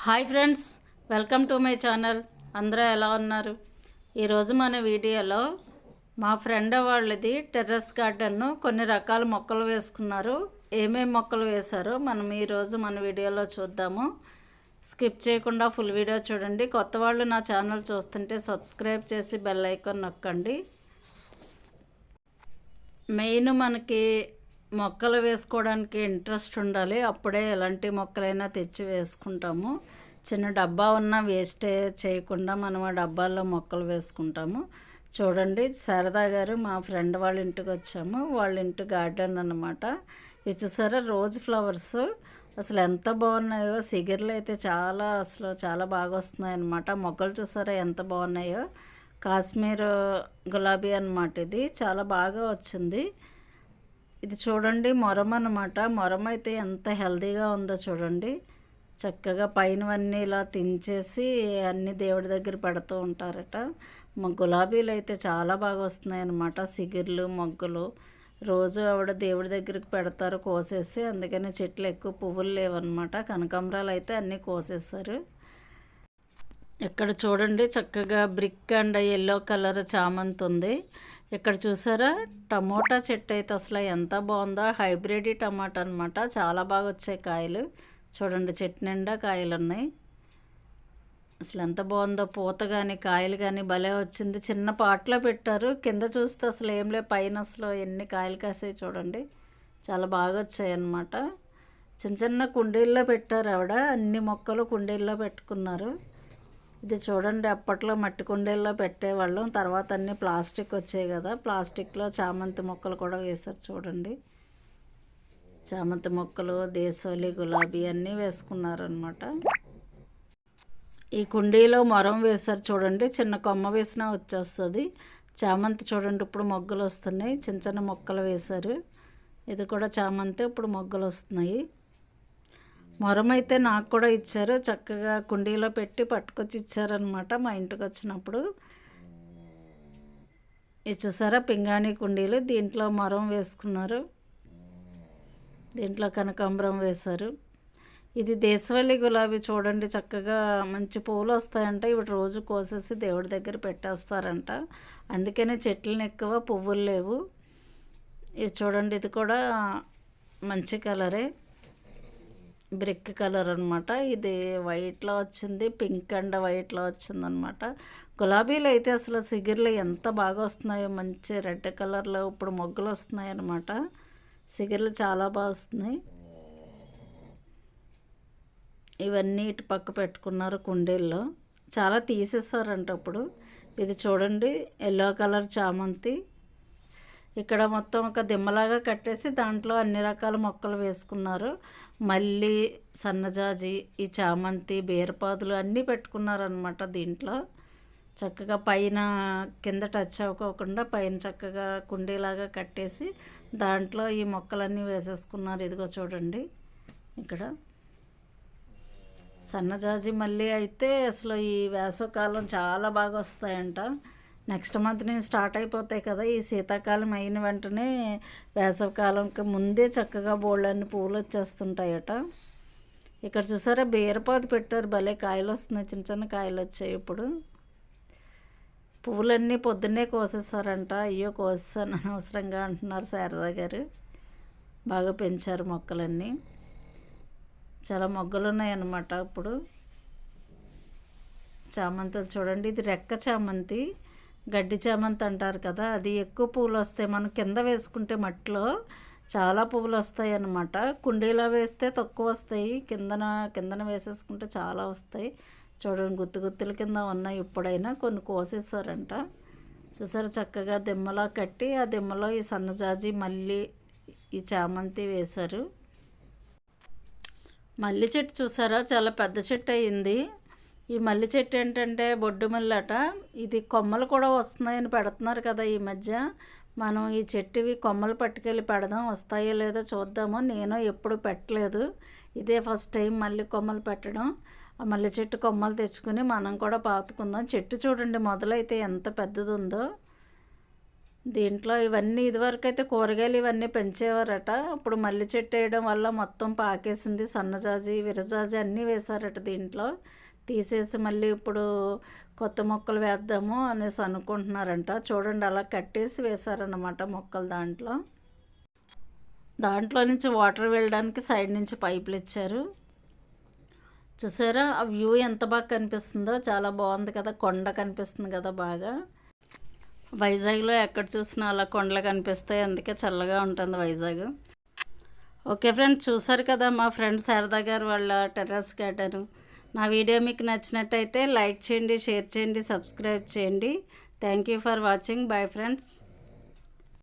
Hi friends, welcome to my channel. అందరూ ఎలా ఉన్నారు? ఈరోజు మన వీడియోలో మా ఫ్రెండ్ వాళ్ళది టెర్రస్ గార్డెన్ను కొన్ని రకాల మొక్కలు వేసుకున్నారు. ఏమేమి మొక్కలు వేశారో మనం ఈరోజు మన వీడియోలో చూద్దాము. స్కిప్ చేయకుండా ఫుల్ వీడియో చూడండి. కొత్త వాళ్ళు నా ఛానల్ చూస్తుంటే సబ్స్క్రైబ్ చేసి బెల్ ఐకాన్ నొక్కండి. మెయిన్ మనకి మొక్కలు వేసుకోవడానికి ఇంట్రెస్ట్ ఉండాలి. అప్పుడే ఎలాంటి మొక్కలైనా తెచ్చి వేసుకుంటాము. చిన్న డబ్బా ఉన్న వేస్ట్ చేయకుండా మనం ఆ డబ్బాల్లో మొక్కలు వేసుకుంటాము. చూడండి, శారదా గారు మా ఫ్రెండ్ వాళ్ళ ఇంటికి వచ్చాము. వాళ్ళ ఇంటి గార్డెన్ అన్నమాట. ఇది చూసారా, రోజ్ ఫ్లవర్స్ అసలు ఎంత బాగున్నాయో. సిగర్లు అయితే చాలా బాగా వస్తున్నాయి అన్నమాట. మొక్కలు చూసారా ఎంత బాగున్నాయో. కాశ్మీర్ గులాబీ అన్నమాట. ఇది చాలా బాగా వచ్చింది. ఇది చూడండి, మొరం అన్నమాట. మొరం అయితే ఎంత హెల్తీగా ఉందో చూడండి. చక్కగా పైనవన్నీ ఇలా తించేసి అన్ని దేవుడి దగ్గర పెడుతూ ఉంటారట. మా గులాబీలు అయితే చాలా బాగా వస్తున్నాయి అన్నమాట. సిగుర్లు మొగ్గలు రోజు ఆవిడ దేవుడి దగ్గరికి పెడతారు కోసేసి. అందుకని చెట్లు ఎక్కువ పువ్వులు లేవన్నమాట. కనకాంబరాలు అయితే అన్నీ కోసేస్తారు. ఇక్కడ చూడండి, చక్కగా బ్రిక్ అండ్ ఎల్లో కలర్ చామంతి ఉంది. ఇక్కడ చూసారా, టమోటా చెట్టు అయితే అసలు ఎంత బాగుందో. హైబ్రిడ్ టమాటా అనమాట. చాలా బాగా వచ్చాయి కాయలు. చూడండి, చెట్టు నిండా కాయలు ఉన్నాయి. అసలు ఎంత బాగుందో. పూత కానీ కాయలు కానీ భలే వచ్చింది. చిన్న పాట్లో పెట్టారు. కింద చూస్తే అసలు ఏం లే, పైన అసలు ఎన్ని కాయలు కాసాయి చూడండి. చాలా బాగా వచ్చాయి అన్నమాట. చిన్న చిన్న కుండీల్లో పెట్టారు ఆవిడ. అన్ని మొక్కలు కుండీల్లో పెట్టుకున్నారు. ఇది చూడండి, అప్పట్లో మట్టి కుండీల్లో పెట్టేవాళ్ళం. తర్వాత అన్నీ ప్లాస్టిక్ వచ్చాయి కదా, ప్లాస్టిక్లో చామంతి మొక్కలు కూడా వేశారు. చూడండి, చామంతి మొక్కలు, దేశోలి, గులాబీ అన్నీ వేసుకున్నారనమాట. ఈ కుండీలో మొరం వేశారు చూడండి. చిన్న కొమ్మ వేసినా వచ్చేస్తుంది. చామంతి చూడండి, ఇప్పుడు మొగ్గలు వస్తున్నాయి. చిన్న చిన్న మొక్కలు వేశారు. ఇది కూడా చామంతి, ఇప్పుడు మొగ్గలు వస్తున్నాయి. మొరం అయితే నాకు కూడా ఇచ్చారు. చక్కగా కుండీలో పెట్టి పట్టుకొచ్చి ఇచ్చారనమాట మా ఇంటికి వచ్చినప్పుడు. ఇది చూసారా, పింగాణి కుండీలు. దీంట్లో మొరం వేసుకున్నారు. దీంట్లో కనకాంబరం వేశారు. ఇది దేశవల్లి గులాబీ చూడండి, చక్కగా మంచి పూలు వస్తాయంట. ఇవి రోజు కోసేసి దేవుడి దగ్గర పెట్టేస్తారంట. అందుకనే చెట్లను ఎక్కువ పువ్వులు లేవు. ఇది చూడండి, ఇది కూడా మంచి కలరే, బ్రిక్ కలర్ అనమాట. ఇది వైట్లో వచ్చింది, పింక్ అండ్ వైట్లో వచ్చిందనమాట. గులాబీలు అయితే అసలు సిగుర్లు ఎంత బాగా వస్తున్నాయో, మంచి రెడ్ కలర్లో ఇప్పుడు మొగ్గలు వస్తున్నాయి అన్నమాట. సిగుర్లు చాలా బాగా వస్తున్నాయి. ఇవన్నీ ఇటు పక్క పెట్టుకున్నారు కుండీల్లో. చాలా తీసేసారంట ఇప్పుడు. ఇది చూడండి, ఎల్లో కలర్ చామంతి. ఇక్కడ మొత్తం ఒక దిమ్మలాగా కట్టేసి దాంట్లో అన్ని రకాల మొక్కలు వేసుకున్నారు. మల్లి, సన్నజాజి, ఈ చామంతి, బీరపాదులు అన్నీ పెట్టుకున్నారనమాట. దీంట్లో చక్కగా పైన కింద టచ్ అవ్వకోకుండా పైన చక్కగా కుండీలాగా కట్టేసి దాంట్లో ఈ మొక్కలన్నీ వేసేసుకున్నారు. ఇదిగో చూడండి, ఇక్కడ సన్నజాజి మల్లి అయితే అసలు ఈ వేసవకాలం చాలా బాగా వస్తాయంట. నెక్స్ట్ మంత్ నుంచి స్టార్ట్ అయిపోతాయి కదా. ఈ శీతాకాలం అయిన వెంటనే వేసవికాలంకి ముందే చక్కగా బోళ్ళన్ని పువ్వులు వచ్చేస్తుంటాయట. ఇక్కడ చూసారా, బీరపాదు పెట్టారు. భలే కాయలు వస్తున్నాయి, చిన్న చిన్న కాయలు వచ్చాయి ఇప్పుడు. పువ్వులన్నీ పొద్దున్నే కోసేసారంట. అయ్యో కోసేసాను అనవసరంగా అంటున్నారు శారదా గారు. బాగా పెంచారు మొక్కలన్నీ. చాలా మొగ్గలు ఉన్నాయన్నమాట ఇప్పుడు. చామంతులు చూడండి, ఇది రెక్క చామంతి, గడ్డి చామంతి అంటారు కదా. అది ఎక్కువ పువ్వులు వస్తాయి. మనం కింద వేసుకుంటే మట్టిలో చాలా పువ్వులు వస్తాయి అన్నమాట. కుండీలో వేస్తే తక్కువ వస్తాయి. కిందన వేసేసుకుంటే చాలా వస్తాయి. చూడండి, గుత్తుల కింద ఉన్నాయి. ఇప్పుడైనా కొన్ని కోసేసారంట. చూసారు, చక్కగా దిమ్మలా కట్టి ఆ దిమ్మలో ఈ సన్నజాజి, మల్లి, ఈ చామంతి వేశారు. మల్లి చెట్టు చూసారా, చాలా పెద్ద చెట్టు అయ్యింది. ఈ మల్లి చెట్టు ఏంటంటే బొడ్డు మల్లి అట. ఇది కొమ్మలు కూడా వస్తున్నాయని పెడుతున్నారు కదా ఈ మధ్య. మనం ఈ చెట్టువి కొమ్మలు పట్టుకెళ్ళి పెడదాం, వస్తాయో లేదో చూద్దాము. నేను ఎప్పుడు పెట్టలేదు, ఇదే ఫస్ట్ టైం మళ్ళీ కొమ్మలు పెట్టడం. ఆ మల్లి చెట్టు కొమ్మలు తెచ్చుకుని మనం కూడా పాతుకుందాం. చెట్టు చూడండి, మొదలైతే ఎంత పెద్దది ఉందో. దీంట్లో ఇవన్నీ ఇదివరకు అయితే కూరగాయలు ఇవన్నీ పెంచేవారట. ఇప్పుడు మల్లి చెట్టు వేయడం వల్ల మొత్తం పాకేసింది. సన్నజాజి, విరజాజి అన్నీ వేశారట దీంట్లో. తీసేసి మళ్ళీ ఇప్పుడు కొత్త మొక్కలు వేద్దాము అనేసి అనుకుంటున్నారంట. చూడండి అలా కట్టేసి వేశారన్నమాట మొక్కలు దాంట్లో. దాంట్లో నుంచి వాటర్ వెళ్ళడానికి సైడ్ నుంచి పైపులు ఇచ్చారు. చూసారా ఆ వ్యూ ఎంత బాగా కనిపిస్తుందో, చాలా బాగుంది కదా. కొండ కనిపిస్తుంది కదా బాగా. వైజాగ్లో ఎక్కడ చూసినా అలా కొండలు కనిపిస్తాయి, అందుకే చల్లగా ఉంటుంది వైజాగ్. ఓకే ఫ్రెండ్స్, చూసారు కదా మా ఫ్రెండ్ శారదా గారు వాళ్ళ టెర్రస్ గార్డెన్. నా వీడియో మీకు నచ్చినట్టయితే లైక్ చేయండి, షేర్ చేయండి, సబ్స్క్రైబ్ చేయండి. Thank you for watching. Bye friends.